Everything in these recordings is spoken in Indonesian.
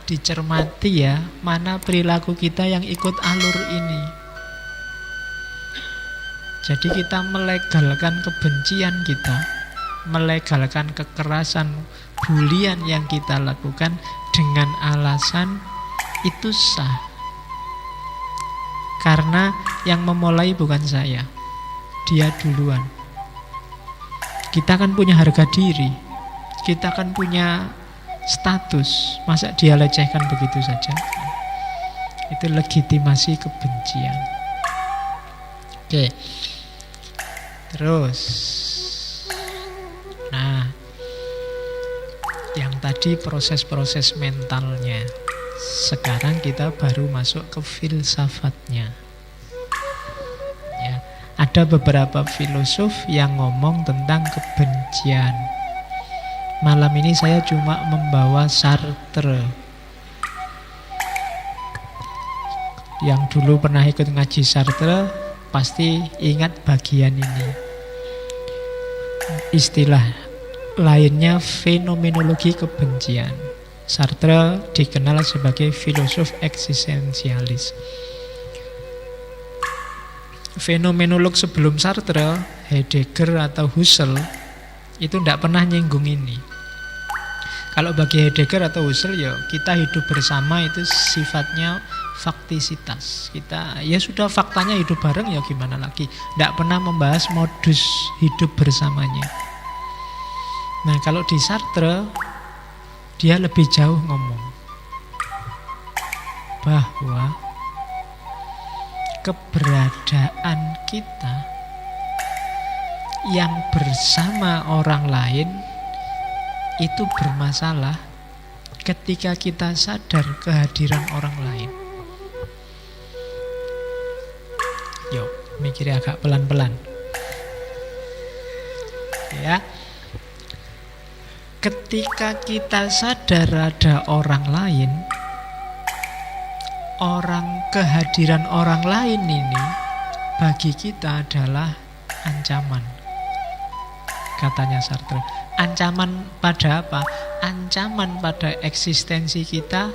dicermati ya, mana perilaku kita yang ikut alur ini. Jadi kita melegalkan kebencian kita, melegalkan kekerasan, bulian yang kita lakukan dengan alasan itu sah. Karena yang memulai bukan saya, dia duluan. Kita kan punya harga diri, kita kan punya status. Masa dia lecehkan begitu saja? Itu legitimasi kebencian. Oke. Terus, nah, yang tadi proses-proses mentalnya. Sekarang kita baru masuk ke filsafatnya. Ya, ada beberapa filosof yang ngomong tentang kebencian. Malam ini saya cuma membawa Sartre. Yang dulu pernah ikut ngaji Sartre pasti ingat bagian ini. Istilah lainnya fenomenologi kebencian. Sartre dikenal sebagai filosof eksistensialis. Fenomenolog sebelum Sartre, Heidegger atau Husserl, itu tidak pernah nyinggung ini. Kalau bagi Heidegger atau Husserl, ya kita hidup bersama itu sifatnya faktisitas. Kita ya sudah faktanya hidup bareng, ya gimana lagi. Tidak pernah membahas modus hidup bersamanya. Nah, kalau di Sartre dia lebih jauh ngomong bahwa keberadaan kita yang bersama orang lain itu bermasalah ketika kita sadar kehadiran orang lain. Yuk, mikirnya agak pelan-pelan. Ya. Ketika kita sadar ada orang lain, kehadiran orang lain ini bagi kita adalah ancaman, katanya Sartre. Ancaman pada apa? Ancaman pada eksistensi kita,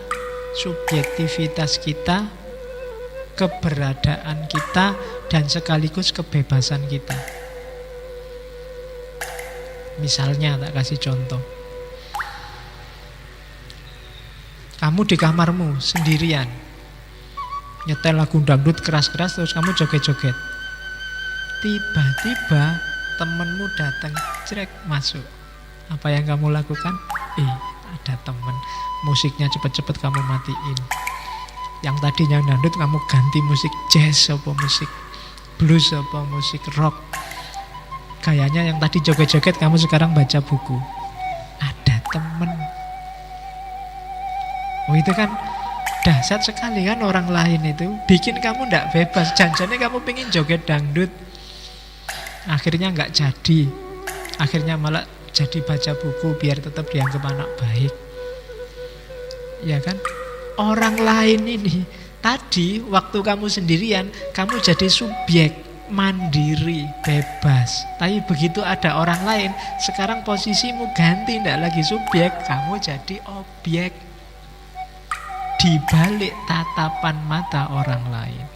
subjektivitas kita, keberadaan kita, dan sekaligus kebebasan kita. Misalnya, tak kasih contoh. Kamu di kamarmu sendirian, nyetel lagu dangdut keras-keras, terus kamu joget-joget. Tiba-tiba temenmu datang, cerek masuk. Apa yang kamu lakukan? Ada temen, musiknya cepet-cepet kamu matiin. Yang tadinya dangdut kamu ganti musik jazz, apa musik blues, apa musik rock. Kayaknya yang tadi joget-joget kamu sekarang baca buku. Ada temen. Oh, itu kan dahsyat sekali kan, orang lain itu bikin kamu tidak bebas. Janjinya kamu pengen joget dangdut, akhirnya nggak jadi. Akhirnya malah jadi baca buku biar tetap dianggap anak baik. Ya kan? Orang lain ini tadi waktu kamu sendirian, kamu jadi subjek, mandiri, bebas. Tapi begitu ada orang lain, sekarang posisimu ganti, tidak lagi subjek, kamu jadi objek di balik tatapan mata orang lain.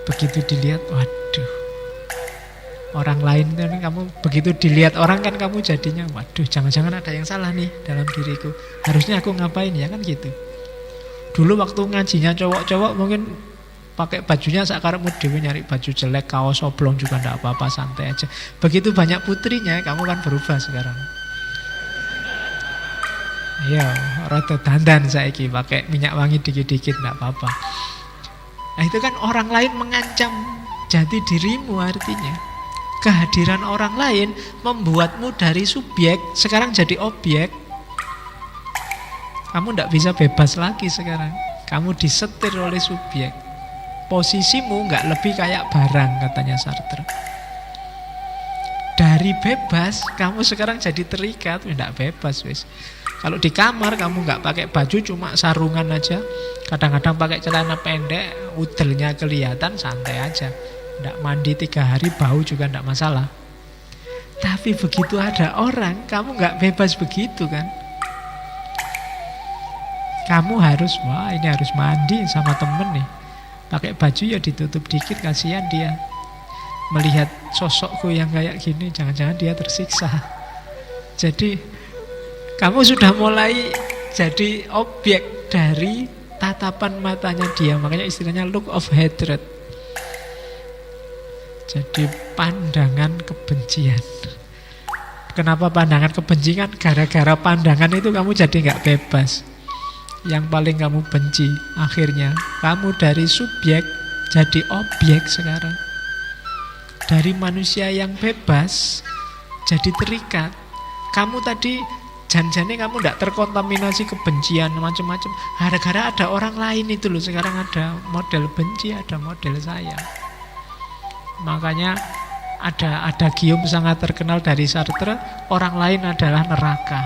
Begitu dilihat, waduh, orang lain kan kamu, begitu dilihat orang kan kamu jadinya, waduh, jangan-jangan ada yang salah nih dalam diriku. Harusnya aku ngapain ya, kan gitu. Dulu waktu ngajinya cowok-cowok mungkin pakai bajunya sakarepmu dhewe, nyari baju jelek, kaos oblong juga ndak apa-apa, santai aja. Begitu banyak putrinya, kamu kan berubah sekarang. Iya, rada dandan saiki, pakai minyak wangi dikit-dikit ndak apa-apa. Nah, itu kan orang lain mengancam jati dirimu, artinya kehadiran orang lain membuatmu dari subjek sekarang jadi objek. Kamu ndak bisa bebas lagi sekarang. Kamu disetir oleh subjek. Posisimu nggak lebih kayak barang, katanya Sartre. Dari bebas, kamu sekarang jadi terikat, ndak bebas wis. Kalau di kamar kamu nggak pakai baju, cuma sarungan aja, kadang-kadang pakai celana pendek, udelnya kelihatan, santai aja. Nggak mandi 3 hari, bau juga nggak masalah. Tapi begitu ada orang, kamu nggak bebas begitu kan? Kamu harus, wah ini harus mandi sama temen nih. Pakai baju ya ditutup dikit, kasihan dia. Melihat sosokku yang kayak gini, jangan-jangan dia tersiksa. Jadi kamu sudah mulai jadi objek dari tatapan matanya dia. Makanya istilahnya look of hatred. Jadi pandangan kebencian. Kenapa pandangan kebencian? Gara-gara pandangan itu kamu jadi gak bebas. Yang paling kamu benci, akhirnya kamu dari subjek jadi objek sekarang. Dari manusia yang bebas jadi terikat. Kamu tadi janjane kamu tidak terkontaminasi kebencian macam-macam. Gara-gara ada orang lain itu loh. Sekarang ada model benci, ada model sayang. Makanya ada gium sangat terkenal dari Sartre, orang lain adalah neraka.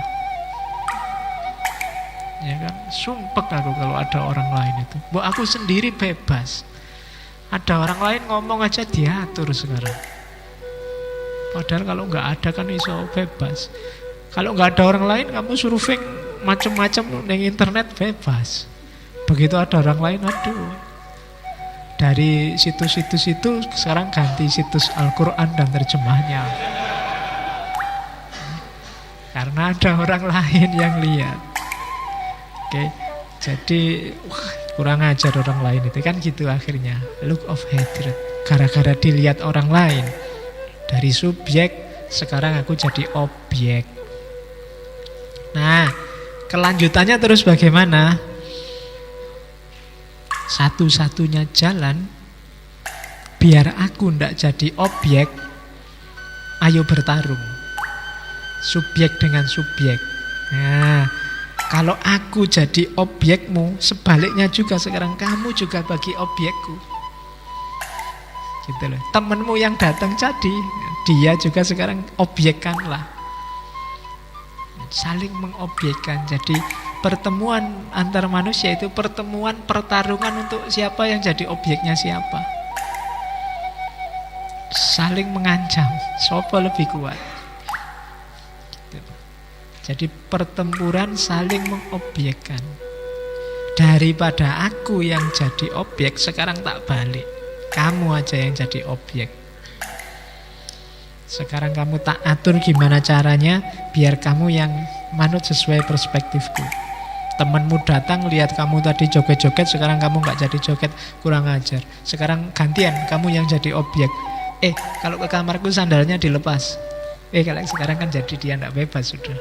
Ya kan, sumpek aku kalau ada orang lain itu. Bu, aku sendiri bebas. Ada orang lain ngomong aja diatur sekarang. Padahal kalau nggak ada kan iso bebas. Kalau nggak ada orang lain, kamu surfing macam-macam di internet bebas. Begitu ada orang lain, aduh. Dari situs-situs itu sekarang ganti situs Al-Quran dan terjemahnya. Karena ada orang lain yang lihat. Oke, jadi kurang ajar orang lain itu kan gitu akhirnya. Look of hatred. Gara-gara dilihat orang lain. Dari subjek, sekarang aku jadi objek. Nah, kelanjutannya terus bagaimana? Satu-satunya jalan biar aku ndak jadi objek, ayo bertarung. Subjek dengan subjek. Nah, kalau aku jadi objekmu, sebaliknya juga sekarang kamu juga bagi objekku. Gitu loh. Temenmu yang datang jadi, dia juga sekarang objekkanlah. Saling mengobjekkan. Jadi pertemuan antar manusia itu pertemuan pertarungan untuk siapa yang jadi objeknya siapa. Saling mengancam, siapa lebih kuat. Jadi pertempuran saling mengobjekkan. Daripada aku yang jadi objek, sekarang tak balik. Kamu aja yang jadi objek. Sekarang kamu tak atur gimana caranya biar kamu yang manut sesuai perspektifku. Temenmu datang lihat kamu tadi joget-joget, sekarang kamu gak jadi joget, kurang ajar. Sekarang gantian, kamu yang jadi objek. Kalau ke kamarku sandalnya dilepas. Kalau sekarang kan jadi dia gak bebas sudah.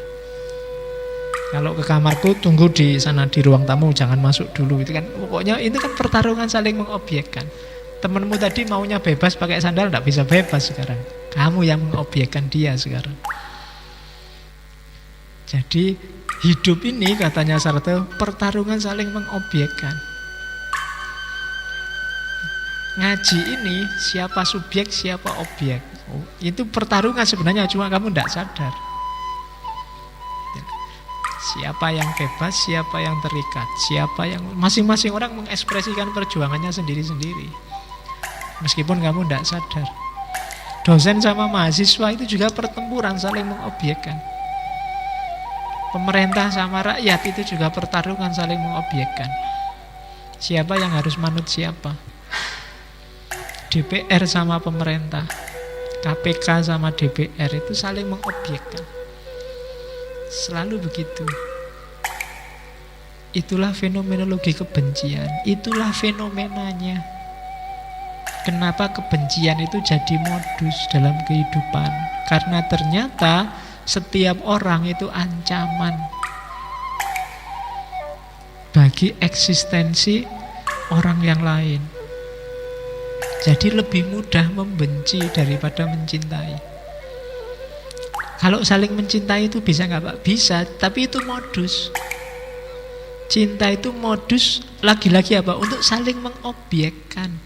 Kalau ke kamarku tunggu di sana di ruang tamu, jangan masuk dulu. Itu kan pokoknya itu kan pertarungan saling mengobjekkan. Temenmu tadi maunya bebas pakai sandal, gak bisa bebas sekarang. Kamu yang mengobjekkan dia sekarang. Jadi hidup ini katanya Sartre pertarungan saling mengobjekkan. Ngaji ini siapa subjek siapa objek. Itu pertarungan sebenarnya, cuma kamu tidak sadar. Siapa yang bebas, siapa yang terikat, siapa yang masing-masing orang mengekspresikan perjuangannya sendiri-sendiri. Meskipun kamu tidak sadar. Dosen sama mahasiswa itu juga pertempuran saling mengobjekkan. Pemerintah sama rakyat itu juga pertarungan saling mengobjekkan. Siapa yang harus manut siapa? DPR sama pemerintah, KPK sama DPR itu saling mengobjekkan. Selalu begitu. Itulah fenomenologi kebencian. Itulah fenomenanya. Kenapa kebencian itu jadi modus dalam kehidupan? Karena ternyata setiap orang itu ancaman bagi eksistensi orang yang lain. Jadi lebih mudah membenci daripada mencintai. Kalau saling mencintai itu bisa nggak Pak? Bisa, tapi itu modus. Cinta itu modus lagi-lagi apa? Untuk saling mengobjekkan.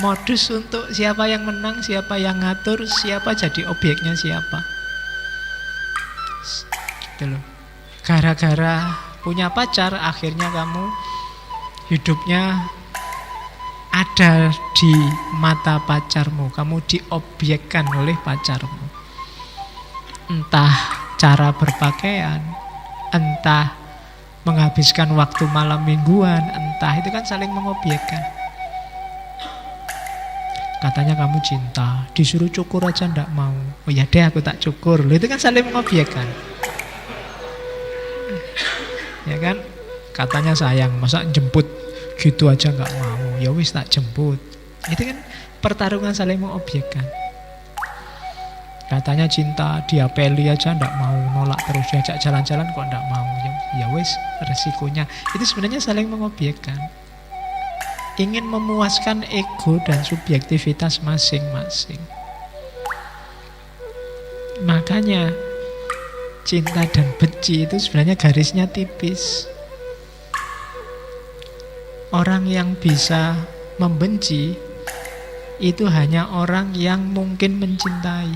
Modus untuk siapa yang menang, siapa yang ngatur, siapa jadi objeknya siapa. Gitu loh. Gara-gara punya pacar, akhirnya kamu hidupnya ada di mata pacarmu. Kamu diobjekkan oleh pacarmu. Entah cara berpakaian, entah menghabiskan waktu malam mingguan, entah, itu kan saling mengobjekkan. Katanya kamu cinta, disuruh cukur aja ndak mau. Oh ya deh aku tak cukur. Loh, itu kan saling mengobjekkan. Ya kan? Katanya sayang, masa jemput gitu aja nggak mau. Ya wis tak jemput. Itu kan pertarungan saling mengobjekkan. Katanya cinta, diapeli aja ndak mau, nolak terus, diajak jalan-jalan kok ndak mau. Ya wis, resikonya. Itu sebenarnya saling mengobjekkan. Ingin memuaskan ego dan subjektivitas masing-masing. Makanya cinta dan benci itu sebenarnya garisnya tipis. Orang yang bisa membenci itu hanya orang yang mungkin mencintai.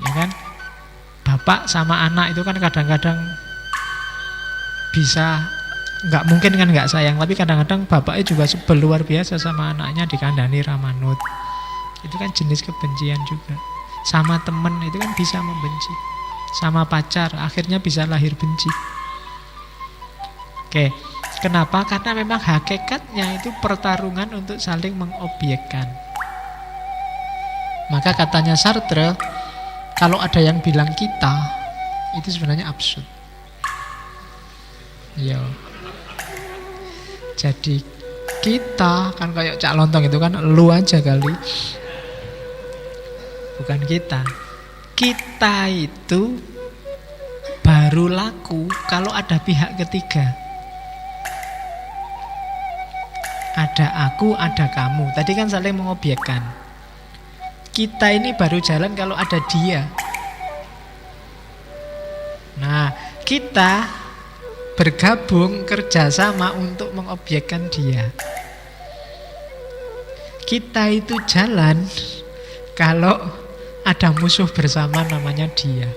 Ya kan? Bapak sama anak itu kan kadang-kadang bisa, nggak mungkin kan nggak sayang, tapi kadang-kadang bapaknya juga sebel luar biasa sama anaknya, dikandani ramanut. Itu kan jenis kebencian juga. Sama temen itu kan bisa membenci. Sama pacar akhirnya bisa lahir benci. Oke, kenapa? Karena memang hakikatnya itu pertarungan untuk saling mengobjekkan. Maka katanya Sartre, kalau ada yang bilang kita, itu sebenarnya absurd. Iya. Jadi kita kan kayak Cak Lontong itu kan lu aja kali. Bukan kita. Kita itu baru laku kalau ada pihak ketiga. Ada aku, ada kamu. Tadi kan saling mengobjekkan. Kita ini baru jalan kalau ada dia. Nah, kita bergabung kerjasama untuk mengobjekkan dia. Kita itu jalan kalau ada musuh bersama namanya dia.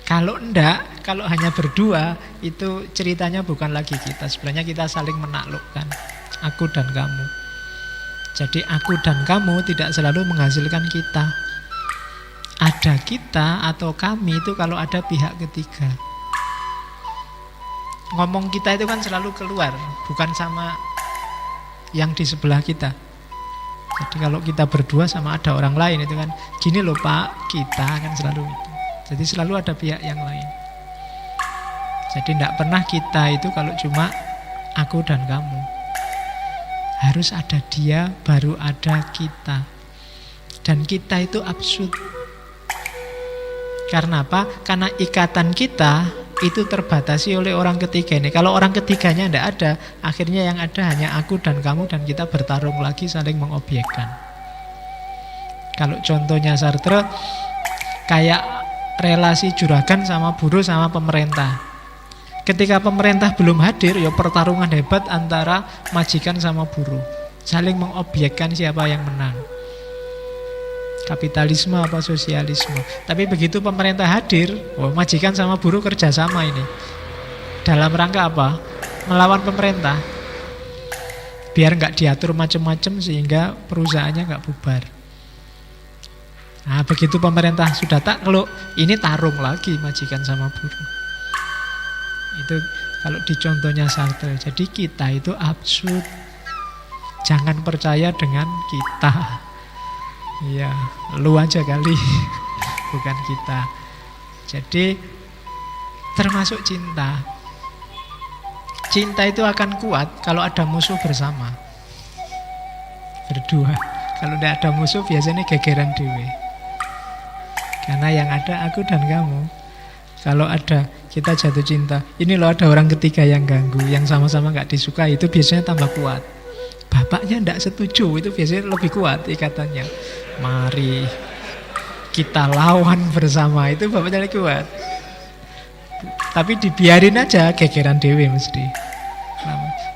Kalau enggak, kalau hanya berdua, itu ceritanya bukan lagi kita. Sebenarnya kita saling menaklukkan, aku dan kamu. Jadi aku dan kamu tidak selalu menghasilkan kita. Ada kita atau kami itu kalau ada pihak ketiga. Ngomong kita itu kan selalu keluar, bukan sama yang di sebelah kita. Jadi kalau kita berdua sama ada orang lain itu kan, gini loh Pak, kita kan selalu itu. Jadi selalu ada pihak yang lain. Jadi tidak pernah kita itu kalau cuma aku dan kamu. Harus ada dia, baru ada kita. Dan kita itu absurd. Karena apa? Karena ikatan kita itu terbatasi oleh orang ketiga ini. Kalau orang ketiganya tidak ada, akhirnya yang ada hanya aku dan kamu, dan kita bertarung lagi saling mengobjekkan. Kalau contohnya Sartre, kayak relasi juragan sama buruh sama pemerintah. Ketika pemerintah belum hadir, ya pertarungan hebat antara majikan sama buruh. Saling mengobjekkan siapa yang menang. Kapitalisme apa sosialisme. Tapi begitu pemerintah hadir, majikan sama buruh kerjasama ini. Dalam rangka apa? Melawan pemerintah. Biar nggak diatur macam-macam sehingga perusahaannya nggak bubar. Nah, begitu pemerintah sudah takluk, ini tarung lagi majikan sama buruh. Itu kalau di contohnya Sartre. Jadi kita itu absurd. Jangan percaya dengan kita. Iya, lu aja kali. Bukan kita. Jadi termasuk cinta. Cinta itu akan kuat kalau ada musuh bersama. Berdua. Kalau tidak ada musuh biasanya gegeran dewe. Karena yang ada aku dan kamu. Kalau ada kita jatuh cinta, ini loh ada orang ketiga yang ganggu, yang sama-sama gak disukai, itu biasanya tambah kuat. Bapaknya tidak setuju, itu biasanya lebih kuat ikatannya. Mari kita lawan bersama, itu bapaknya lebih kuat. Tapi dibiarin aja, gegeran dewe mesti.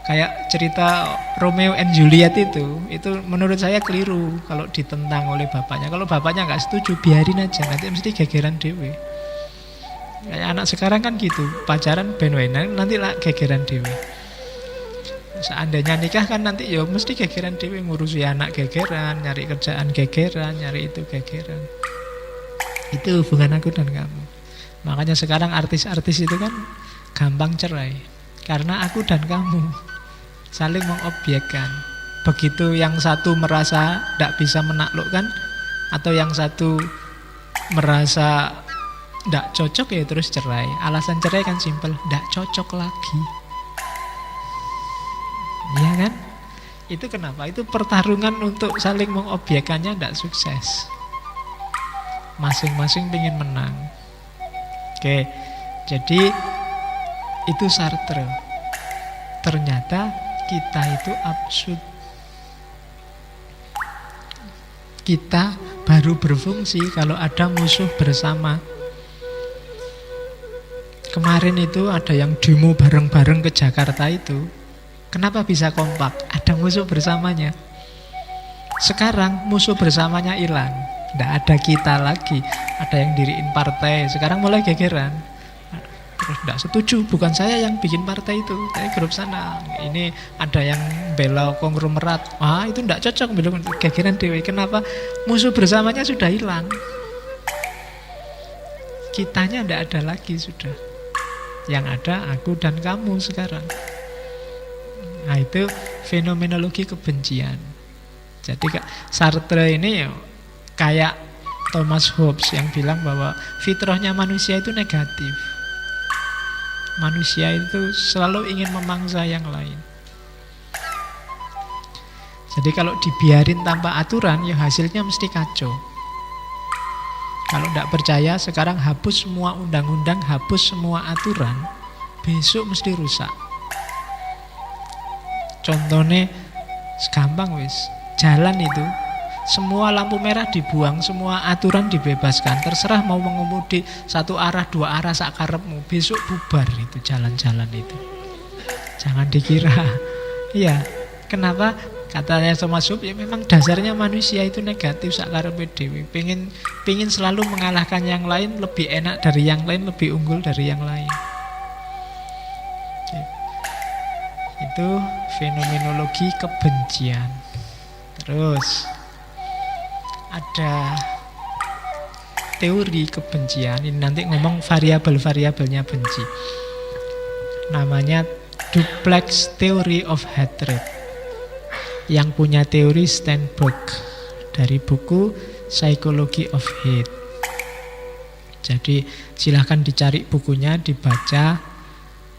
Kayak cerita Romeo and Juliet itu menurut saya keliru kalau ditentang oleh bapaknya. Kalau bapaknya gak setuju, biarin aja, nanti mesti gegeran dewe. Kayak anak sekarang kan gitu, pacaran ben-benan nanti lah gegeran dewe. Seandainya nikah kan nanti ya mesti gegeran dewe, ngurusi anak gegeran, nyari kerjaan gegeran, nyari itu gegeran. Itu hubungan aku dan kamu. Makanya sekarang artis-artis itu kan gampang cerai, karena aku dan kamu saling mengobjekkan. Begitu yang satu merasa tidak bisa menaklukkan, atau yang satu merasa tidak cocok, ya terus cerai. Alasan cerai kan simpel, tidak cocok lagi. Iya kan? Itu kenapa? Itu pertarungan untuk saling mengobjekkannya tidak sukses. Masing-masing ingin menang. Oke, jadi itu Sartre. Ternyata kita itu absurd. Kita baru berfungsi kalau ada musuh bersama. Kemarin itu ada yang demo bareng-bareng ke Jakarta itu. Kenapa bisa kompak? Ada musuh bersamanya. Sekarang musuh bersamanya hilang. Tidak ada kita lagi. Ada yang diriin partai. Sekarang mulai gegeran. Terus tidak setuju. Bukan saya yang bikin partai itu, saya grup sana. Ini ada yang bela konglomerat. Itu tidak cocok. Belum gegeran dewe. Kenapa? Musuh bersamanya sudah hilang. Kitanya tidak ada lagi sudah. Yang ada aku dan kamu sekarang. Nah, itu fenomenologi kebencian. Jadi Sartre ini kayak Thomas Hobbes yang bilang bahwa fitrahnya manusia itu negatif. Manusia itu selalu ingin memangsa yang lain. Jadi kalau dibiarin tanpa aturan, ya hasilnya mesti kacau. Kalau tidak percaya, sekarang hapus semua undang-undang, hapus semua aturan, besok mesti rusak. Contohnya gampang wis, jalan itu semua lampu merah dibuang, semua aturan dibebaskan, terserah mau mengemudi satu arah, dua arah sakarepmu, besok bubar itu jalan-jalan itu. Jangan dikira. Iya, kenapa? Katanya Thomas Hobbes, ya memang dasarnya manusia itu negatif sakarepe dhewe. Pengin selalu mengalahkan yang lain, lebih enak dari yang lain, lebih unggul dari yang lain. Itu fenomenologi kebencian. Terus ada teori kebencian. Ini nanti ngomong variabel-variabelnya benci. Namanya Duplex Theory of Hatred. Yang punya teori Steinberg dari buku Psychology of Hate. Jadi silahkan dicari bukunya, dibaca.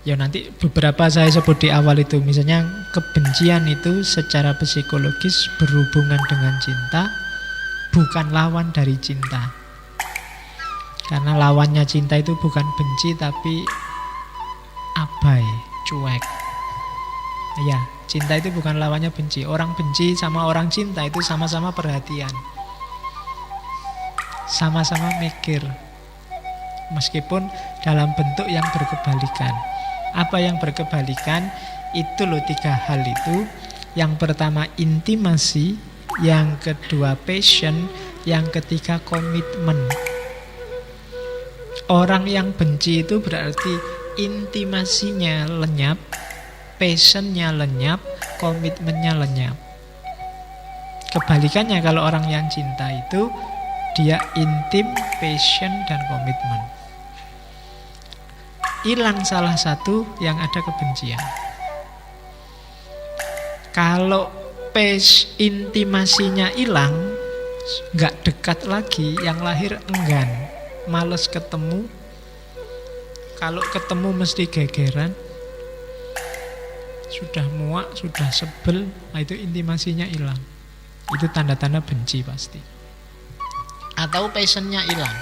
Ya nanti beberapa saya sebut di awal itu. Misalnya kebencian itu secara psikologis berhubungan dengan cinta, bukan lawan dari cinta. Karena lawannya cinta itu bukan benci tapi abai, cuek. Ya, cinta itu bukan lawannya benci. Orang benci sama orang cinta itu sama-sama perhatian, sama-sama mikir, meskipun dalam bentuk yang berkebalikan. Apa yang berkebalikan? Itu loh 3 hal itu. Yang pertama intimasi, yang kedua passion, yang ketiga komitmen. Orang yang benci itu berarti intimasinya lenyap, passionnya lenyap, komitmennya lenyap. Kebalikannya kalau orang yang cinta itu dia intim, passion, dan komitmen. Hilang salah satu, yang ada kebencian. Kalau intimasinya hilang, nggak dekat lagi, yang lahir enggan, males ketemu. Kalau ketemu mesti gegeran, sudah muak, sudah sebel. Nah itu intimasinya hilang. Itu tanda-tanda benci pasti. Atau passionnya hilang.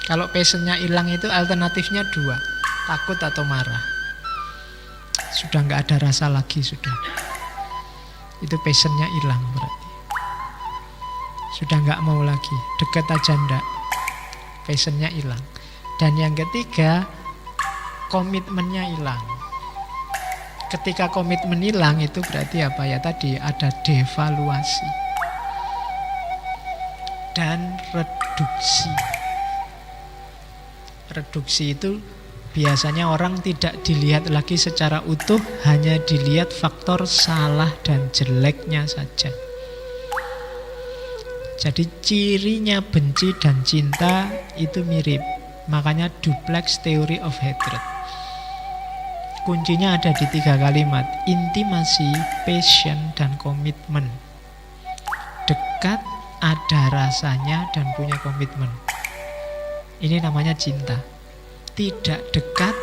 Kalau passionnya hilang itu alternatifnya 2, takut atau marah. Sudah nggak ada rasa lagi sudah. Itu passionnya hilang berarti. Sudah nggak mau lagi, deket aja ndak. Passionnya hilang. Dan yang ketiga, komitmennya hilang. Ketika komitmen hilang itu berarti apa ya tadi? Ada devaluasi dan reduksi. Reduksi itu biasanya orang tidak dilihat lagi secara utuh, hanya dilihat faktor salah dan jeleknya saja. Jadi cirinya benci dan cinta itu mirip. Makanya duplex theory of hatred. Kuncinya ada di 3 kalimat: intimasi, passion, dan komitmen. Dekat, ada rasanya, dan punya komitmen. Ini namanya cinta. Tidak dekat,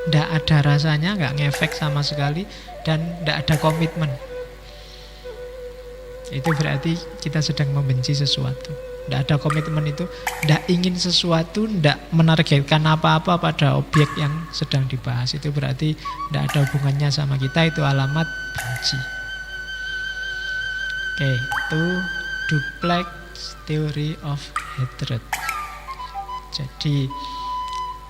tidak ada rasanya, nggak ngefek sama sekali, dan tidak ada komitmen. Itu berarti kita sedang membenci sesuatu. Tidak ada komitmen itu, tidak ingin sesuatu, tidak menargetkan apa-apa pada objek yang sedang dibahas. Itu berarti tidak ada hubungannya sama kita, itu alamat benci. Oke, itu duplex theory of hatred. Jadi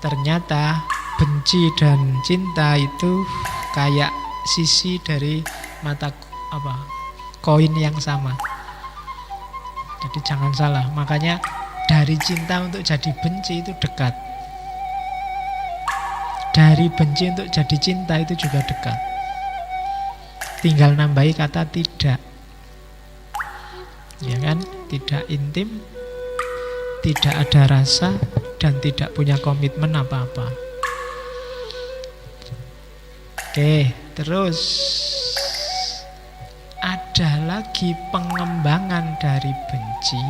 ternyata benci dan cinta itu kayak sisi dari mata koin yang sama. Jadi jangan salah, makanya dari cinta untuk jadi benci itu dekat. Dari benci untuk jadi cinta itu juga dekat. Tinggal nambahi kata tidak. Ya kan? Tidak intim, tidak ada rasa, dan tidak punya komitmen apa-apa. Oke, terus ada lagi pengembangan dari benci.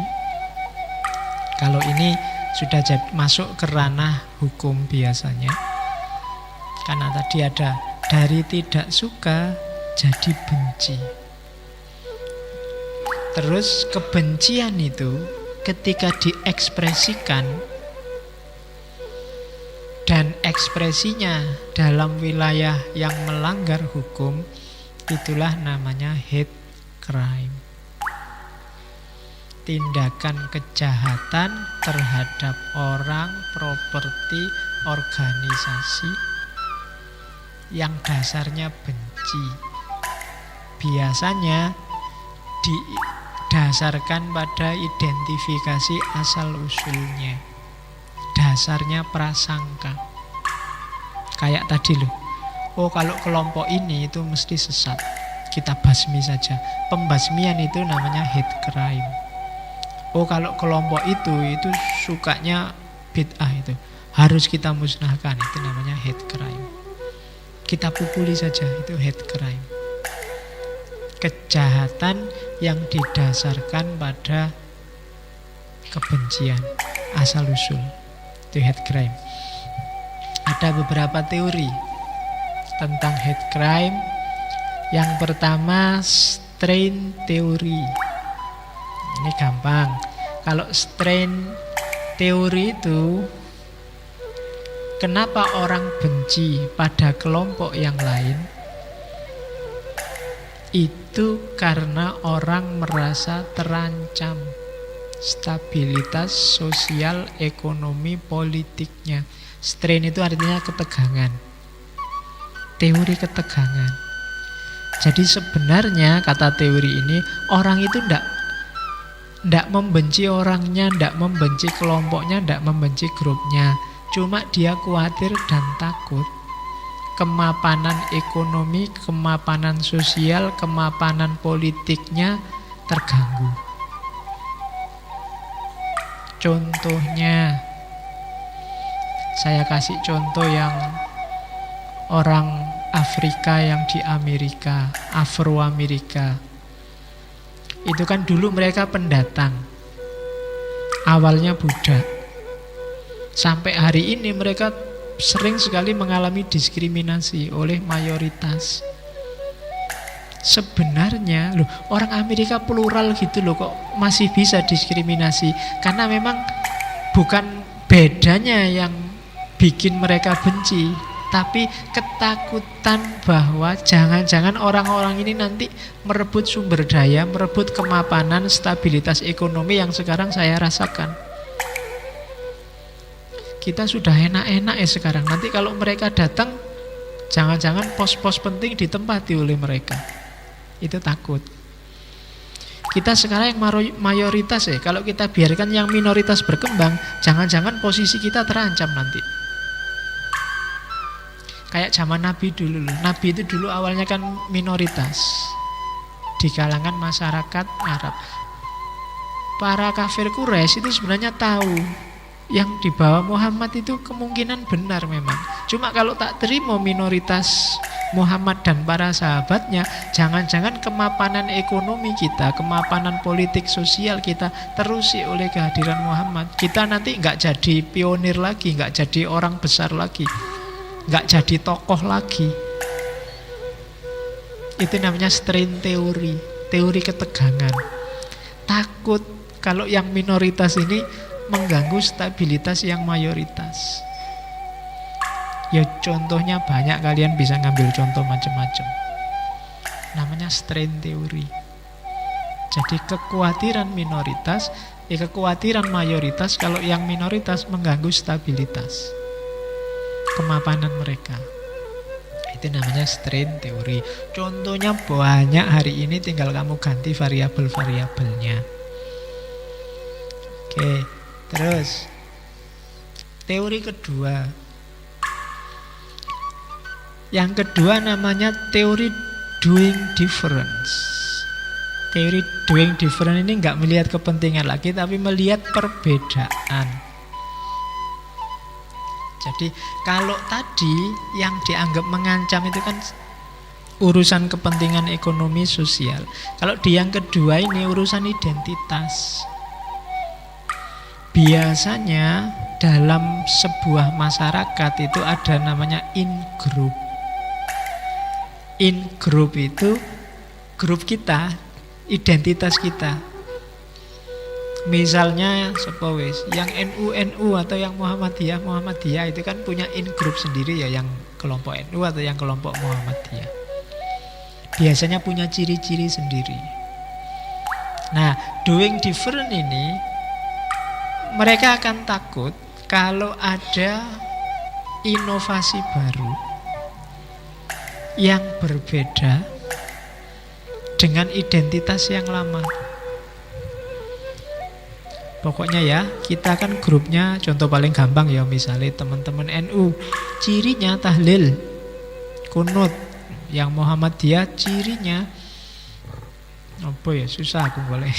Kalau ini sudah masuk ke ranah hukum biasanya. Karena tadi ada dari tidak suka jadi benci. Terus kebencian itu ketika diekspresikan dan ekspresinya dalam wilayah yang melanggar hukum, itulah namanya hate crime. Tindakan kejahatan terhadap orang, properti, organisasi yang dasarnya benci. Biasanya didasarkan pada identifikasi asal-usulnya. Dasarnya prasangka. Kayak tadi loh. Oh, kalau kelompok ini itu mesti sesat, kita basmi saja. Pembasmian itu namanya hate crime. Oh, kalau kelompok itu sukanya bid'ah, itu harus kita musnahkan, itu namanya hate crime. Kita pukuli saja, itu hate crime. Kejahatan yang didasarkan pada kebencian asal-usul, itu hate crime. Ada beberapa teori tentang hate crime. Yang pertama, strain teori. Ini gampang. Kalau strain teori itu, kenapa orang benci pada kelompok yang lain? Itu karena orang merasa terancam stabilitas sosial, ekonomi, politiknya. Strain itu artinya ketegangan. Teori ketegangan. Jadi sebenarnya kata teori ini, orang itu ndak membenci orangnya, ndak membenci kelompoknya, ndak membenci grupnya. Cuma dia khawatir dan takut kemapanan ekonomi, kemapanan sosial, kemapanan politiknya terganggu. Contohnya, saya kasih contoh yang orang Afrika yang di Amerika, Afro-Amerika. Itu kan dulu mereka pendatang. Awalnya Buddha. Sampai hari ini mereka sering sekali mengalami diskriminasi oleh mayoritas. Sebenarnya loh, orang Amerika plural gitu loh, kok masih bisa diskriminasi? Karena memang bukan bedanya yang bikin mereka benci, tapi ketakutan bahwa jangan-jangan orang-orang ini nanti merebut sumber daya, merebut kemapanan, stabilitas ekonomi yang sekarang saya rasakan. Kita sudah enak-enak ya sekarang. Nanti kalau mereka datang, jangan-jangan pos-pos penting ditempati oleh mereka. Itu takut. Kita sekarang yang mayoritas ya, kalau kita biarkan yang minoritas berkembang, jangan-jangan posisi kita terancam nanti. Kayak zaman Nabi dulu. Nabi itu dulu awalnya kan minoritas di kalangan masyarakat Arab. Para kafir Quraisy itu sebenarnya tahu yang dibawa Muhammad itu kemungkinan benar memang. Cuma kalau tak terima minoritas Muhammad dan para sahabatnya, jangan-jangan kemapanan ekonomi kita, kemapanan politik sosial kita terusi oleh kehadiran Muhammad. Kita nanti nggak jadi pionir lagi, nggak jadi orang besar lagi, nggak jadi tokoh lagi. Itu namanya strain teori, teori ketegangan. Takut kalau yang minoritas ini mengganggu stabilitas yang mayoritas. Ya contohnya banyak, kalian bisa ngambil contoh macam-macam. Namanya strain teori. Jadi kekhawatiran minoritas, kekhawatiran mayoritas kalau yang minoritas mengganggu stabilitas, kemapanan mereka. Itu namanya strain teori. Contohnya banyak hari ini, tinggal kamu ganti variabel-variabelnya. Oke, terus teori kedua. Yang kedua namanya teori doing difference. Teori doing difference ini nggak melihat kepentingan lagi, tapi melihat perbedaan. Jadi kalau tadi yang dianggap mengancam itu kan urusan kepentingan ekonomi sosial. Kalau di yang kedua ini urusan identitas. Biasanya dalam sebuah masyarakat itu ada namanya in-group. In-group itu grup kita, identitas kita. Misalnya sepowes, yang NU atau yang Muhammadiyah itu kan punya in-group sendiri ya, yang kelompok NU atau yang kelompok Muhammadiyah. Biasanya punya ciri-ciri sendiri. Nah, doing different ini mereka akan takut kalau ada inovasi baru yang berbeda dengan identitas yang lama. Pokoknya ya, kita kan grupnya, contoh paling gampang ya, misalnya teman-teman NU, cirinya tahlil, kunut. Yang Muhammadiyah cirinya apa ya, susah aku boleh.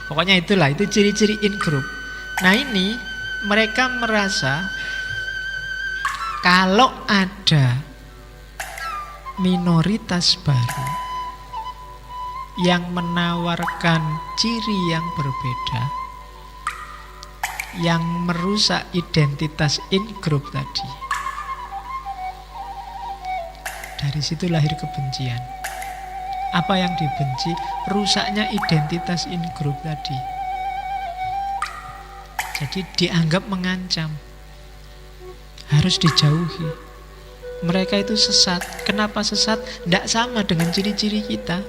Pokoknya itulah, itu ciri-ciri in group. Nah ini mereka merasa kalau ada minoritas baru yang menawarkan ciri yang berbeda, yang merusak identitas in-group tadi, dari situ lahir kebencian. Apa yang dibenci? Rusaknya identitas in-group tadi. Jadi dianggap mengancam, harus dijauhi. Mereka itu sesat. Kenapa sesat? Tidak sama dengan ciri-ciri kita.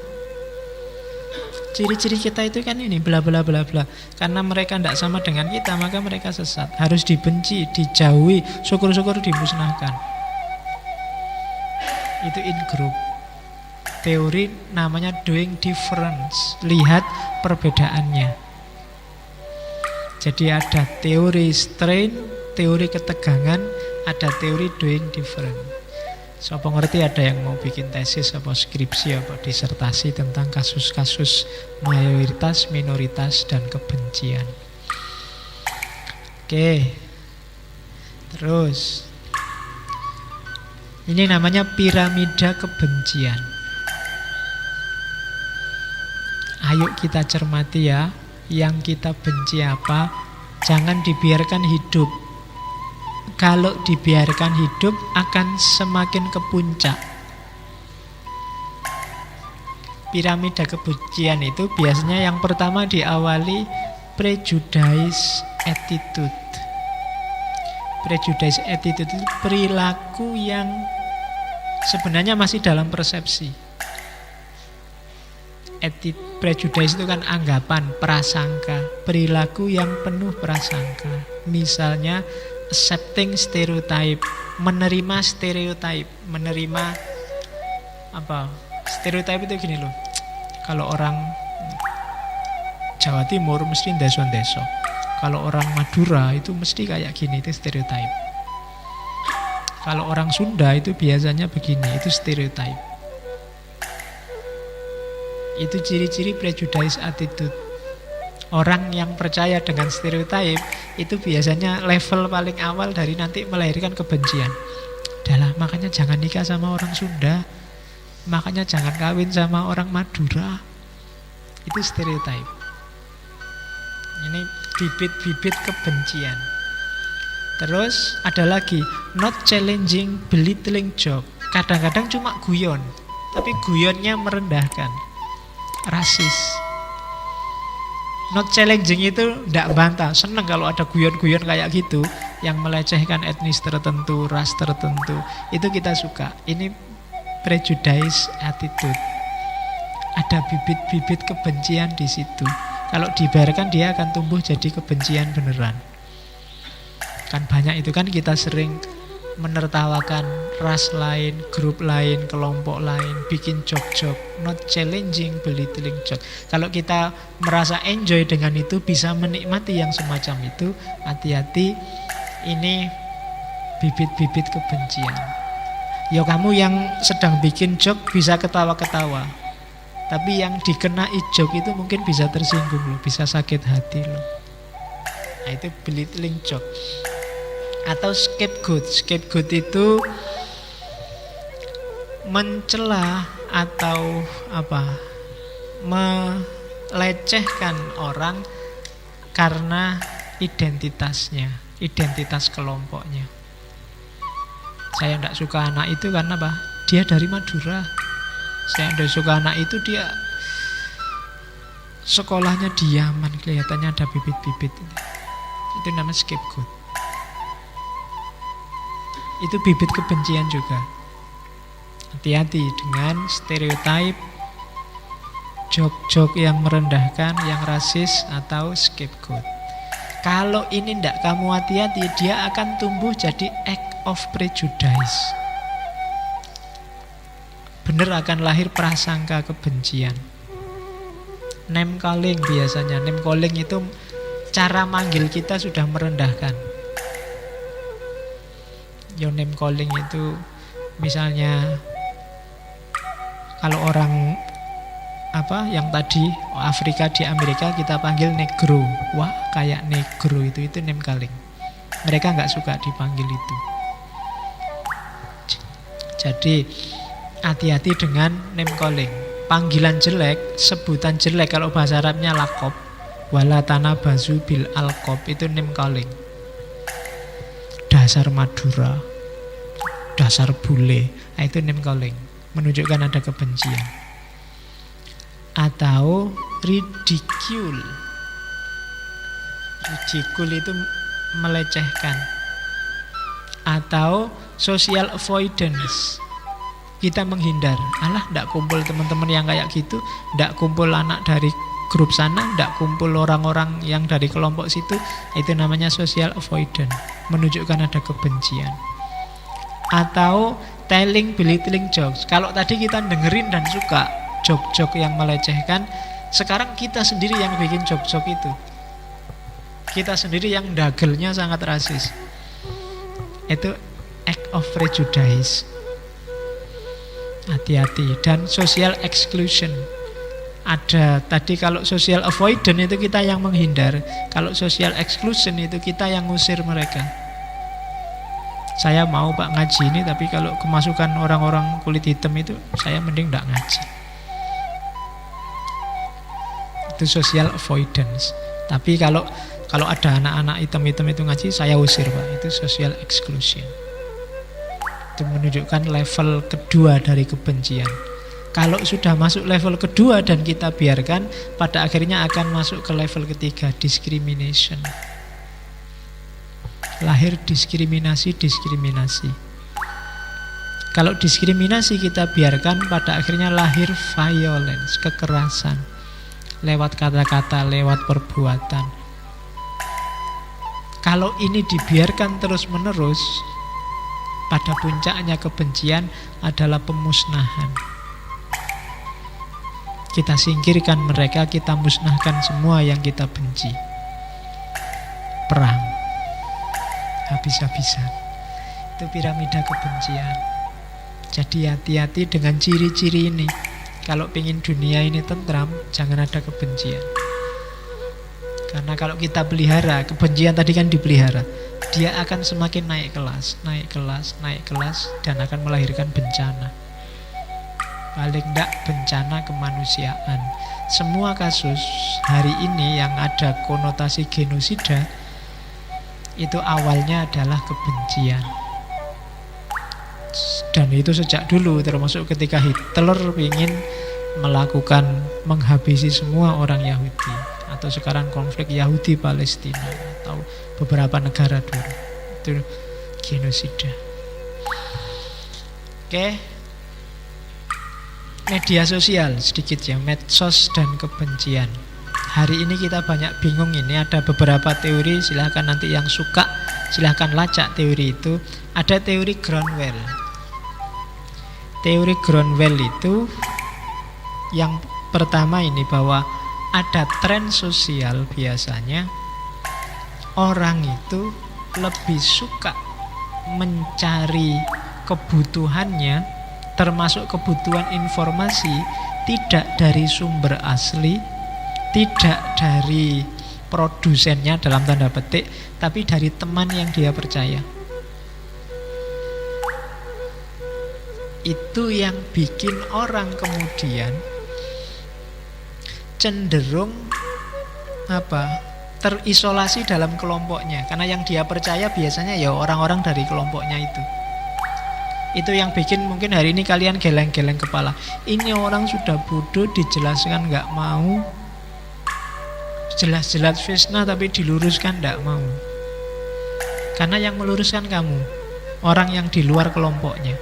Ciri-ciri kita itu kan ini bla bla bla bla. Karena mereka tidak sama dengan kita, maka mereka sesat. Harus dibenci, dijauhi, syukur-syukur dimusnahkan. Itu in group. Teori namanya doing difference. Lihat perbedaannya. Jadi ada teori strain, teori ketegangan, ada teori doing different. Siapa ngerti ada yang mau bikin tesis apa skripsi apa disertasi tentang kasus-kasus mayoritas, minoritas, dan kebencian. Oke. Terus ini namanya piramida kebencian. Ayo kita cermati ya, yang kita benci apa, jangan dibiarkan hidup. Kalau dibiarkan hidup akan semakin ke puncak. Piramida kebencian itu biasanya yang pertama diawali prejudice attitude. Prejudice attitude itu perilaku yang sebenarnya masih dalam persepsi. Prejudice itu kan anggapan, prasangka, perilaku yang penuh prasangka. Misalnya accepting stereotype, menerima stereotype, menerima apa? Stereotype itu gini loh. Kalau orang Jawa Timur mesti ndeso-ndeso. Kalau orang Madura itu mesti kayak gini, itu stereotype. Kalau orang Sunda itu biasanya begini, itu stereotype. Itu ciri-ciri prejudice attitude. Orang yang percaya dengan stereotip itu biasanya level paling awal dari nanti melahirkan kebencian. Adalah makanya jangan nikah sama orang Sunda, makanya jangan kawin sama orang Madura. Itu stereotip. Ini bibit-bibit kebencian. Terus ada lagi not challenging, belittling joke. Kadang-kadang cuma guyon, tapi guyonnya merendahkan, rasis. Not challenging itu tidak bantah. Senang kalau ada guyon-guyon kayak gitu yang melecehkan etnis tertentu, ras tertentu. Itu kita suka. Ini prejudice attitude. Ada bibit-bibit kebencian di situ. Kalau dibiarkan dia akan tumbuh jadi kebencian beneran. Kan banyak itu kan kita sering menertawakan ras lain, grup lain, kelompok lain, bikin joke-joke, not challenging, belittling joke. Kalau kita merasa enjoy dengan itu, bisa menikmati yang semacam itu, hati-hati, ini bibit-bibit kebencian. Ya kamu yang sedang bikin joke bisa ketawa-ketawa, tapi yang dikenai joke itu mungkin bisa tersinggung loh, bisa sakit hati loh. Nah itu belittling joke. Atau scapegoat. Scapegoat itu mencela atau melecehkan orang karena identitasnya, identitas kelompoknya. Saya tidak suka anak itu karena apa? Dia dari Madura. Saya tidak suka anak itu, dia sekolahnya di Yaman, kelihatannya ada bibit-bibit. Itu namanya scapegoat. Itu bibit kebencian juga. Hati-hati dengan stereotip, joke-joke yang merendahkan, yang rasis, atau scapegoat. Kalau ini tidak kamu hati-hati, dia akan tumbuh jadi act of prejudice. Bener akan lahir prasangka kebencian. Name calling biasanya. Name calling itu cara manggil kita sudah merendahkan. Your name calling itu misalnya kalau orang yang tadi Afrika di Amerika kita panggil negro, wah kayak negro, itu name calling. Mereka nggak suka dipanggil itu. Jadi hati-hati dengan name calling. Panggilan jelek, sebutan jelek, kalau bahasa Arabnya lakob, wala tanabazu bil alqab, itu name calling. Dasar Madura, dasar bule, itu name calling, menunjukkan ada kebencian. Atau ridicule. Ridicule itu melecehkan. Atau social avoidance, kita menghindar. Alah, ndak kumpul teman-teman yang kayak gitu, ndak kumpul anak dari grup sana, ndak kumpul orang-orang yang dari kelompok situ. Itu namanya social avoidance, menunjukkan ada kebencian. Atau telling belittling jokes. Kalau tadi kita dengerin dan suka joke-joke yang melecehkan, sekarang kita sendiri yang bikin joke-joke itu. Kita sendiri yang dagelnya sangat rasis. Itu act of prejudice. Hati-hati. Dan social exclusion. Ada tadi, kalau social avoidance itu kita yang menghindar, kalau social exclusion itu kita yang ngusir mereka. Saya mau Pak ngaji ini, tapi kalau kemasukan orang-orang kulit hitam itu saya mending tidak ngaji. Itu social avoidance. Tapi kalau ada anak-anak hitam-hitam itu ngaji, saya usir Pak. Itu social exclusion. Itu menunjukkan level kedua dari kebencian. Kalau sudah masuk level kedua dan kita biarkan, pada akhirnya akan masuk ke level ketiga, discrimination. Lahir diskriminasi. Kalau diskriminasi kita biarkan, pada akhirnya lahir violence, kekerasan. Lewat kata-kata, lewat perbuatan. Kalau ini dibiarkan terus-menerus, pada puncaknya kebencian adalah pemusnahan. Kita singkirkan mereka, kita musnahkan semua yang kita benci. Perang. Habis-habisan. Itu piramida kebencian. Jadi hati-hati dengan ciri-ciri ini. Kalau pengen dunia ini tentram, jangan ada kebencian. Karena kalau kita pelihara, kebencian tadi kan dipelihara, dia akan semakin naik kelas, naik kelas, naik kelas, dan akan melahirkan bencana. Paling tidak bencana kemanusiaan. Semua kasus hari ini yang ada konotasi genosida, itu awalnya adalah kebencian. Dan itu sejak dulu, termasuk ketika Hitler ingin melakukan menghabisi semua orang Yahudi, atau sekarang konflik Yahudi Palestina, atau beberapa negara dulu, itu genosida. Oke. Media sosial sedikit ya, medsos dan kebencian. Hari ini kita banyak bingung ini, ada beberapa teori, silahkan nanti yang suka silahkan lacak teori itu. Ada teori Groundwell. Teori Groundwell itu yang pertama ini, bahwa ada tren sosial, biasanya orang itu lebih suka mencari kebutuhannya, termasuk kebutuhan informasi, tidak dari sumber asli, tidak dari produsennya dalam tanda petik, tapi dari teman yang dia percaya. Itu yang bikin orang kemudian cenderung terisolasi dalam kelompoknya, karena yang dia percaya biasanya ya orang-orang dari kelompoknya itu. Itu yang bikin mungkin hari ini kalian geleng-geleng kepala. Ini orang sudah bodoh, dijelaskan nggak mau, jelas-jelas fitnah tapi diluruskan nggak mau. Karena yang meluruskan kamu, orang yang di luar kelompoknya.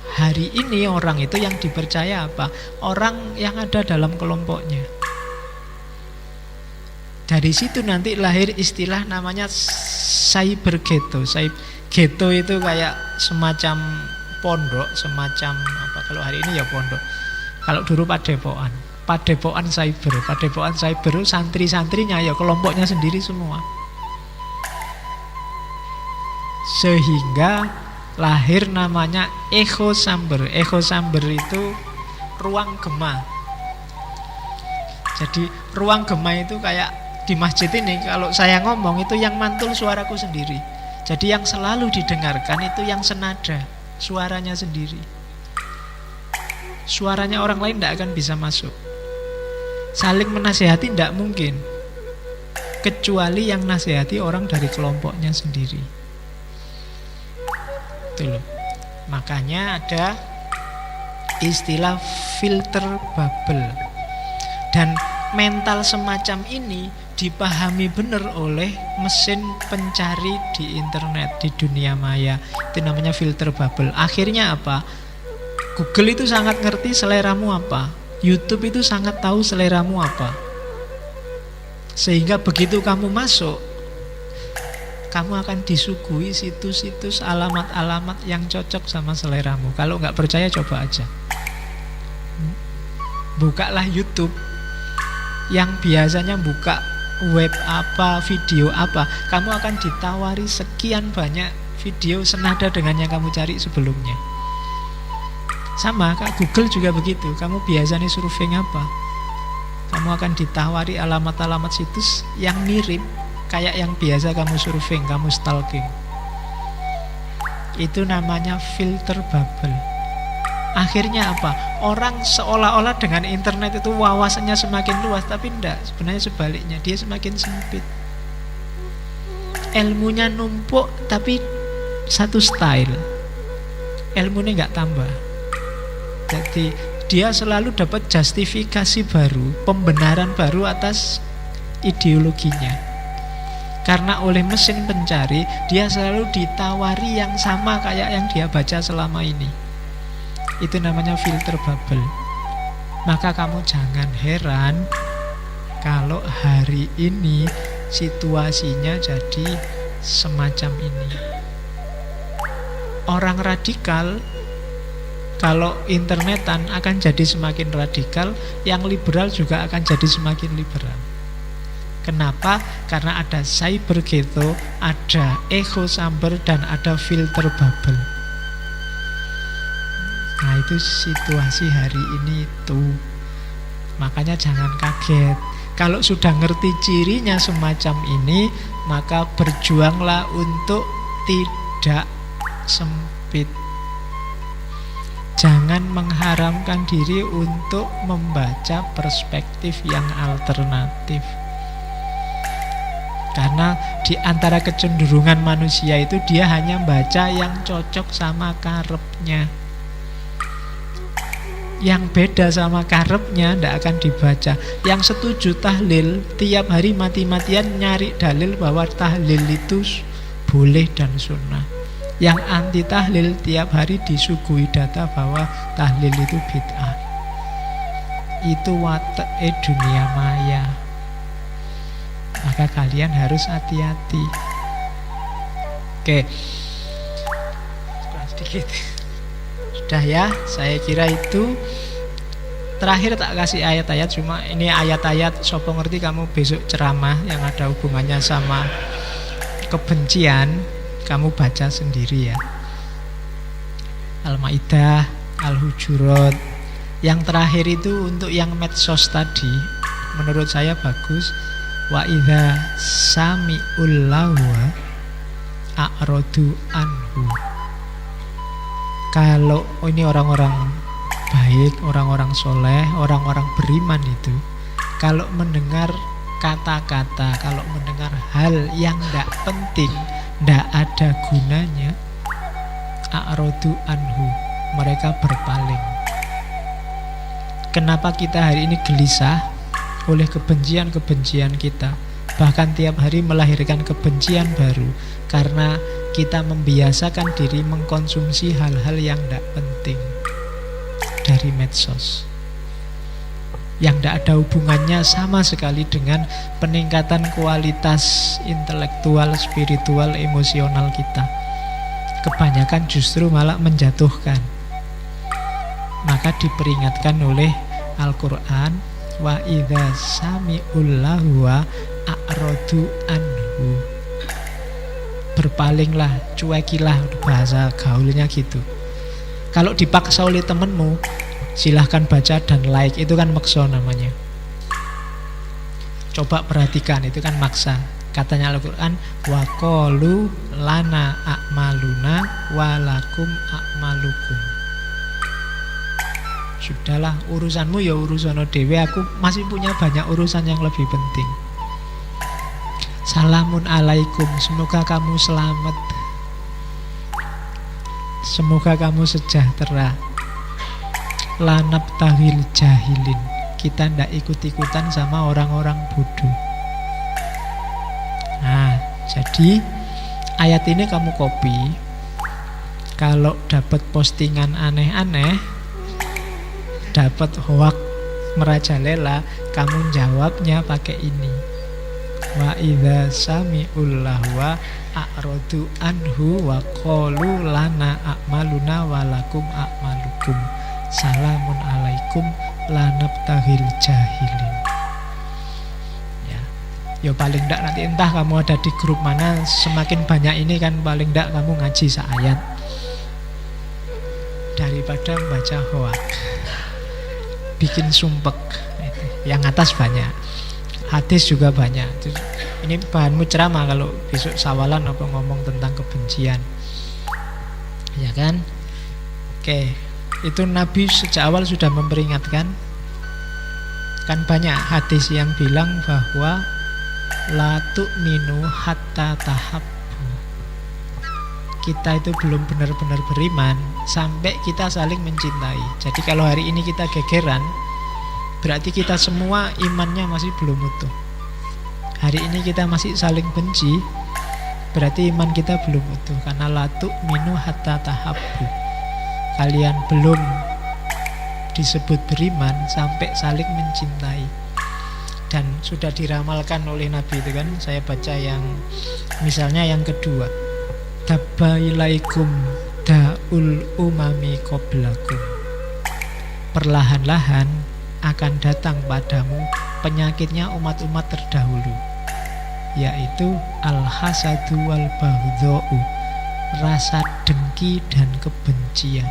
Hari ini orang itu yang dipercaya apa? Orang yang ada dalam kelompoknya. Dari situ nanti lahir istilah namanya cyber ghetto. Ghetto itu kayak semacam pondok, semacam apa? Kalau hari ini ya pondok. Kalau dulu padepokan. Padepokan cyber. Padepokan cyber itu santri-santrinya ya kelompoknya sendiri semua. Sehingga lahir namanya echo chamber. Echo chamber itu ruang gema. Jadi ruang gema itu kayak di masjid ini, kalau saya ngomong itu yang mantul suaraku sendiri. Jadi yang selalu didengarkan itu yang senada, suaranya sendiri. Suaranya orang lain tidak akan bisa masuk. Saling menasihati tidak mungkin, kecuali yang nasihati orang dari kelompoknya sendiri. Itu loh. Makanya ada istilah filter bubble. Dan mental semacam ini dipahami benar oleh mesin pencari di internet, di dunia maya. Itu namanya filter bubble. Akhirnya apa? Google itu sangat ngerti seleramu apa, YouTube itu sangat tahu seleramu apa. Sehingga begitu kamu masuk, kamu akan disuguhi situs-situs, alamat-alamat yang cocok sama seleramu. Kalau nggak percaya coba aja, bukalah YouTube. Yang biasanya buka web apa, video apa, kamu akan ditawari sekian banyak video senada dengan yang kamu cari sebelumnya. Sama Kak, Google juga begitu. Kamu biasanya surfing apa, kamu akan ditawari alamat-alamat situs yang mirip kayak yang biasa kamu surfing, kamu stalking. Itu namanya filter bubble. Akhirnya apa? Orang seolah-olah dengan internet itu wawasannya semakin luas, tapi enggak, sebenarnya sebaliknya, dia semakin sempit. Ilmunya numpuk tapi satu style, ilmunya enggak tambah. Jadi dia selalu dapat justifikasi baru, pembenaran baru atas ideologinya. Karena oleh mesin pencari, dia selalu ditawari yang sama kayak yang dia baca selama ini. Itu namanya filter bubble. Maka kamu jangan heran kalau hari ini situasinya jadi semacam ini. Orang radikal kalau internetan akan jadi semakin radikal, yang liberal juga akan jadi semakin liberal. Kenapa? Karena ada cyber ghetto, ada echo chamber, dan ada filter bubble. Nah itu situasi hari ini itu. Makanya jangan kaget Kalau sudah ngerti cirinya semacam ini, maka berjuanglah untuk tidak sempit. Jangan mengharamkan diri untuk membaca perspektif yang alternatif. Karena di antara kecenderungan manusia itu dia hanya baca yang cocok sama karepnya. Yang beda sama karepnya tidak akan dibaca. Yang setuju tahlil tiap hari mati-matian nyari dalil bahwa tahlil itu boleh dan sunnah. Yang anti tahlil tiap hari disuguhi data bahwa tahlil itu bid'ah. Itu wate'e dunia maya. Maka kalian harus hati-hati. Oke, sedikit. Sudah ya, saya kira itu. Terakhir tak kasih ayat-ayat, cuma ini ayat-ayat sopo ngerti kamu besok ceramah yang ada hubungannya sama kebencian, kamu baca sendiri ya. Al-Maidah, Al-Hujurat. Yang terakhir itu untuk yang medsos tadi, menurut saya bagus. Wa idza sami'ul lahwa a'radu anhu. Kalau ini orang-orang baik, orang-orang soleh, orang-orang beriman itu, kalau mendengar kata-kata, kalau mendengar hal yang tidak penting, tidak ada gunanya, a'radu anhu, mereka berpaling. Kenapa kita hari ini gelisah oleh kebencian-kebencian kita, bahkan tiap hari melahirkan kebencian baru? Karena kita membiasakan diri mengkonsumsi hal-hal yang tidak penting dari medsos, yang tidak ada hubungannya sama sekali dengan peningkatan kualitas intelektual, spiritual, emosional kita. Kebanyakan justru malah menjatuhkan. Maka diperingatkan oleh Al-Quran, wa idza sami'ul lahwa a'radu anhu. Berpalinglah, cuekilah, bahasa gaulnya gitu. Kalau dipaksa oleh temenmu, silahkan baca dan like, itu kan maksa namanya. Coba perhatikan, itu kan maksa. Katanya Al-Quran, wa qalu lana a'maluna walakum a'malukum. Sudahlah, urusanmu ya urusan dewe, aku masih punya banyak urusan yang lebih penting. Salamun alaikum, semoga kamu selamat, semoga kamu sejahtera. Lanab tahil jahilin, kita ndak ikut-ikutan sama orang-orang bodoh. Nah, jadi ayat ini kamu copy. Kalau dapat postingan aneh-aneh, dapat hoak merajalela, kamu jawabnya pakai ini. Wa idza sami'ul lahwa a'radu anhu wa qalu lana a'maluna walakum a'malukum. Salamun alaikum lanabtaghil jahilin. Ya paling ndak nanti entah kamu ada di grup mana, semakin banyak ini kan paling ndak kamu ngaji seayat daripada membaca hoak, bikin sumpek. Yang atas banyak, hadis juga banyak. Ini bahanmu ceramah kalau besok sawalan apa ngomong tentang kebencian, ya kan? Oke, itu Nabi sejak awal sudah memperingatkan. Kan banyak hadis yang bilang bahwa la tu'minu hatta tahabbu. Kita itu belum benar-benar beriman sampai kita saling mencintai. Jadi kalau hari ini kita gegeran, berarti kita semua imannya masih belum utuh. Hari ini kita masih saling benci, berarti iman kita belum utuh. Karena la tu'minu hatta tahabbu, kalian belum disebut beriman sampai saling mencintai. Dan sudah diramalkan oleh Nabi itu kan. Saya baca yang misalnya yang kedua, tabailaikum da'ul umami qablakum. Perlahan-lahan akan datang padamu penyakitnya umat-umat terdahulu, yaitu al-hasadu wal baghdha'u, rasa dengki dan kebencian.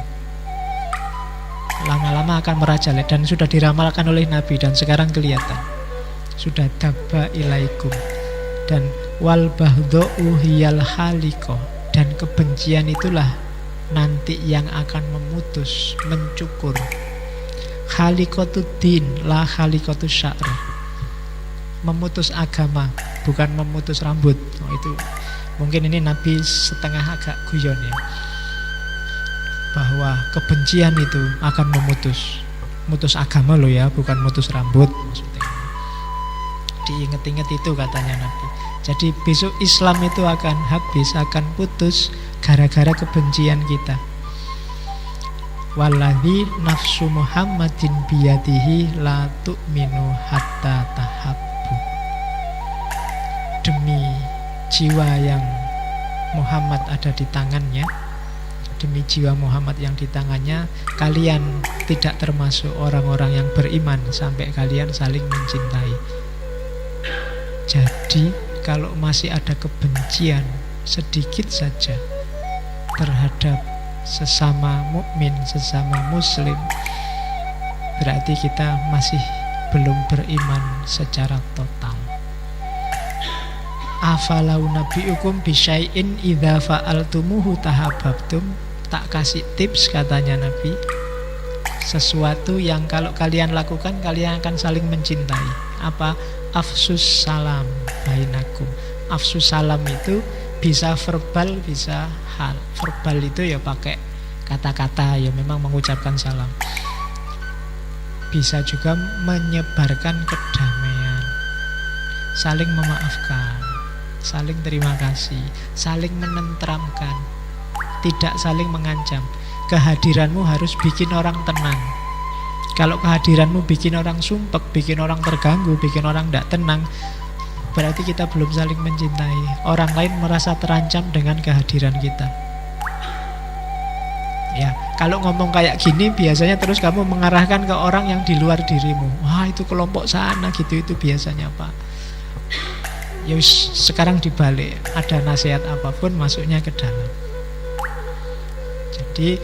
Lama-lama akan merajalela dan sudah diramalkan oleh Nabi dan sekarang kelihatan. sudah dabba ilaikum. Dan wal baghdha'u hiyal haliko, dan kebencian itulah nanti yang akan memutus, mencukur. Khalikotud din la khalikotus sya'ri, memutus agama, bukan memutus rambut. Oh, itu mungkin ini Nabi setengah agak guyon ya, bahwa kebencian itu akan mutus agama loh ya, bukan mutus rambut maksudnya. Diinget-inget itu katanya Nabi. Jadi besok Islam itu akan habis, akan putus gara-gara kebencian kita. Walladzi nafsu Muhammadin biyadihi la tu'minu hatta tahabbu. Demi jiwa yang Muhammad ada di tangannya, demi jiwa Muhammad yang di tangannya, kalian tidak termasuk orang-orang yang beriman sampai kalian saling mencintai. Jadi kalau masih ada kebencian sedikit saja terhadap sesama mukmin, sesama muslim, berarti kita masih belum beriman secara total. Afalau nabiukum bisyai'in idza fa'altumuhu tahabbtum. Tak kasih tips katanya Nabi, sesuatu yang kalau kalian lakukan kalian akan saling mencintai. Apa? Afsus salam bainakum. Afsus salam itu bisa verbal, bisa hal. Verbal itu ya pakai kata-kata, ya memang mengucapkan salam. Bisa juga menyebarkan kedamaian, saling memaafkan, saling terima kasih, saling menenteramkan, tidak saling mengancam. Kehadiranmu harus bikin orang tenang. Kalau kehadiranmu bikin orang sumpek, bikin orang terganggu, bikin orang tidak tenang, berarti kita belum saling mencintai. Orang lain merasa terancam dengan kehadiran kita. Ya, kalau ngomong kayak gini biasanya terus kamu mengarahkan ke orang yang di luar dirimu. Wah, itu kelompok sana gitu, itu biasanya Pak. Ya sekarang dibalik, ada nasihat apapun masuknya ke dalam. Jadi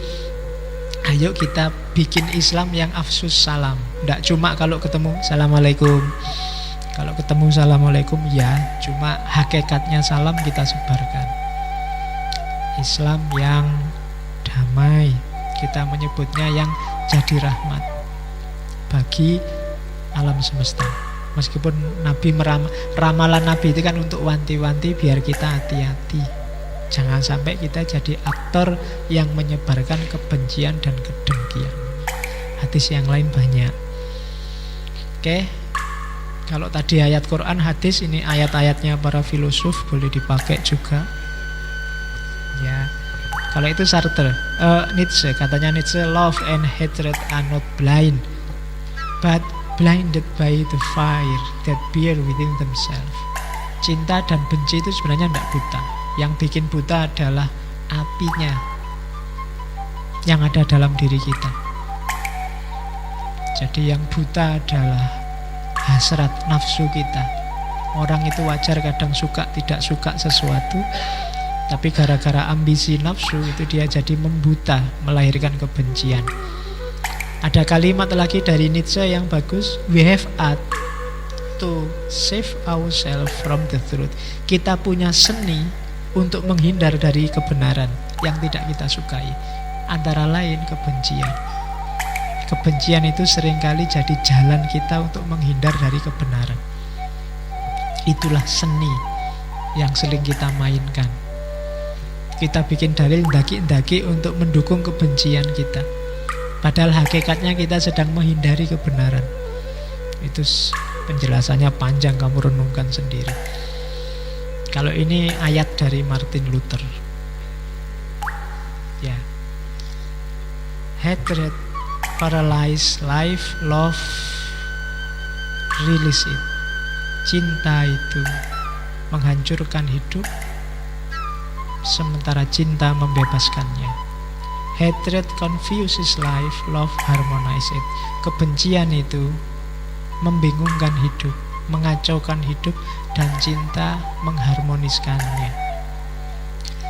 ayo kita bikin Islam yang afsus salam. Tidak cuma kalau ketemu Assalamualaikum. Kalau ketemu Assalamualaikum ya, cuma hakikatnya salam kita sebarkan. Islam yang damai, kita menyebutnya yang jadi rahmat bagi alam semesta. Meskipun Nabi ramalan Nabi itu kan untuk wanti-wanti biar kita hati-hati. Jangan sampai kita jadi aktor yang menyebarkan kebencian dan kedengkian. Hadis yang lain banyak. Oke. Kalau tadi ayat Quran, hadis, ini ayat-ayatnya para filosof, boleh dipakai juga. Ya. Kalau itu Sartre, Nietzsche, katanya Nietzsche, love and hatred are not blind, but blinded by the fire that burn within themselves. Cinta dan benci itu sebenarnya tidak buta. Yang bikin buta adalah apinya yang ada dalam diri kita. Jadi yang buta adalah hasrat nafsu kita. Orang itu wajar kadang suka tidak suka sesuatu, tapi gara-gara ambisi nafsu itu dia jadi membuta, melahirkan kebencian. Ada kalimat lagi dari Nietzsche yang bagus, we have art to save ourselves from the truth. Kita punya seni untuk menghindar dari kebenaran yang tidak kita sukai. Antara lain kebencian. Kebencian itu seringkali jadi jalan kita untuk menghindar dari kebenaran. Itulah seni yang sering kita mainkan. Kita bikin dalil ndaki-ndaki untuk mendukung kebencian kita. Padahal hakikatnya kita sedang menghindari kebenaran. Itu penjelasannya panjang, kamu renungkan sendiri. Kalau ini ayat dari Martin Luther. Ya. Hatred paralyze life, love release it. Cinta itu menghancurkan hidup, sementara cinta membebaskannya. Hatred confuses life, love harmonize it. Kebencian itu membingungkan hidup, mengacaukan hidup, dan cinta mengharmoniskannya.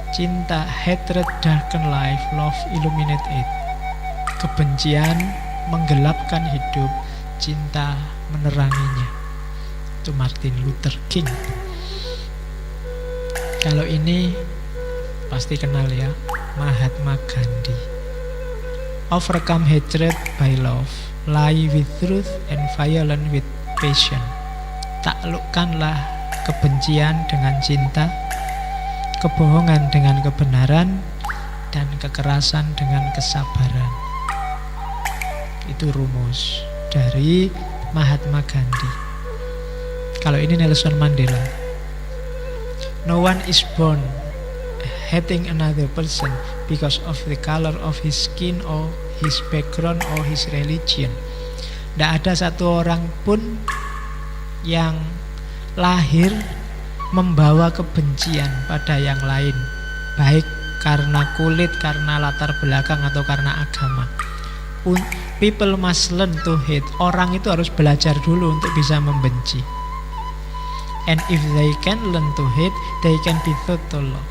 Cinta, hatred darken life, love illuminate it. Kebencian menggelapkan hidup, cinta meneranginya. Itu Martin Luther King. Kalau ini pasti kenal ya, Mahatma Gandhi. Overcome hatred by love, lie with truth, and violence with passion. Taklukkanlah kebencian dengan cinta, kebohongan dengan kebenaran, dan kekerasan dengan kesabaran. Itu rumus dari Mahatma Gandhi. Kalau ini Nelson Mandela. No one is born hating another person because of the color of his skin or his background or his religion. Tidak ada satu orang pun yang lahir membawa kebencian pada yang lain, baik karena kulit, karena latar belakang, atau karena agama. People must learn to hate. Orang itu harus belajar dulu untuk bisa membenci. And if they can learn to hate, they can be taught to love.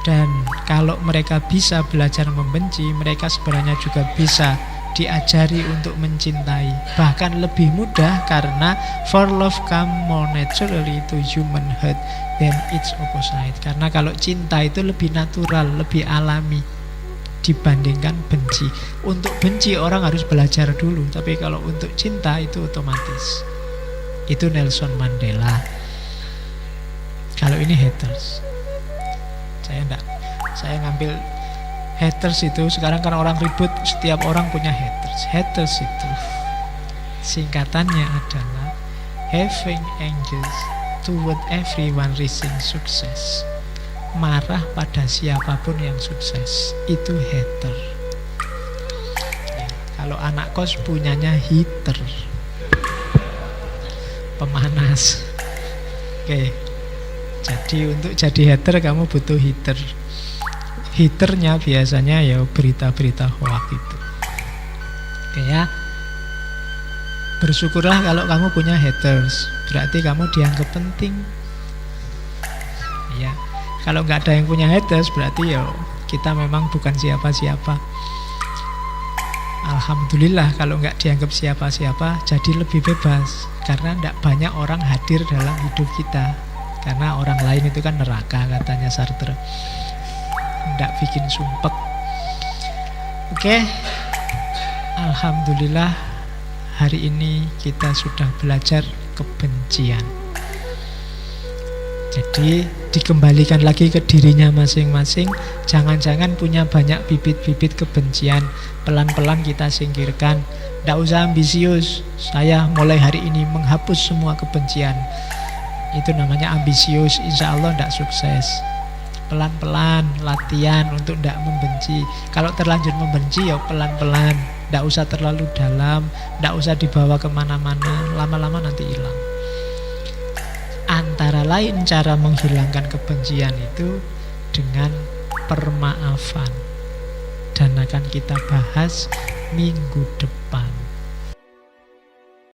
Dan kalau mereka bisa belajar membenci, mereka sebenarnya juga bisa diajari untuk mencintai. Bahkan lebih mudah, karena for love come more naturally to human heart than its opposite. Karena kalau cinta itu lebih natural, lebih alami dibandingkan benci. Untuk benci orang harus belajar dulu, tapi kalau untuk cinta itu otomatis. Itu Nelson Mandela. Kalau ini haters, saya ngambil haters itu. Sekarang kan orang ribut, setiap orang punya haters. Haters itu singkatannya adalah having anger toward everyone reaching success. Marah pada siapapun yang sukses, itu hater. Ya, kalau anak kos punyanya heater, pemanas. Oke. Jadi untuk jadi hater kamu butuh heater. Heaternya biasanya ya berita-berita hoax itu. Oke ya. Bersyukurlah kalau kamu punya haters, berarti kamu dianggap penting. Ya. Kalau nggak ada yang punya haters, berarti ya kita memang bukan siapa-siapa. Alhamdulillah kalau nggak dianggap siapa-siapa, jadi lebih bebas. Karena tidak banyak orang hadir dalam hidup kita. Karena orang lain itu kan neraka, katanya Sartre. Tidak bikin sumpek. Oke. Alhamdulillah hari ini kita sudah belajar kebencian. Jadi dikembalikan lagi ke dirinya masing-masing. Jangan-jangan punya banyak bibit-bibit kebencian, pelan-pelan kita singkirkan. Tidak usah ambisius, saya mulai hari ini menghapus semua kebencian. Itu namanya ambisius, insya Allah tidak sukses. Pelan-pelan latihan untuk tidak membenci. Kalau terlanjur membenci ya pelan-pelan, tidak usah terlalu dalam, tidak usah dibawa kemana-mana. Lama-lama nanti hilang. Antara lain cara menghilangkan kebencian itu dengan permaafan. Dan akan kita bahas minggu depan.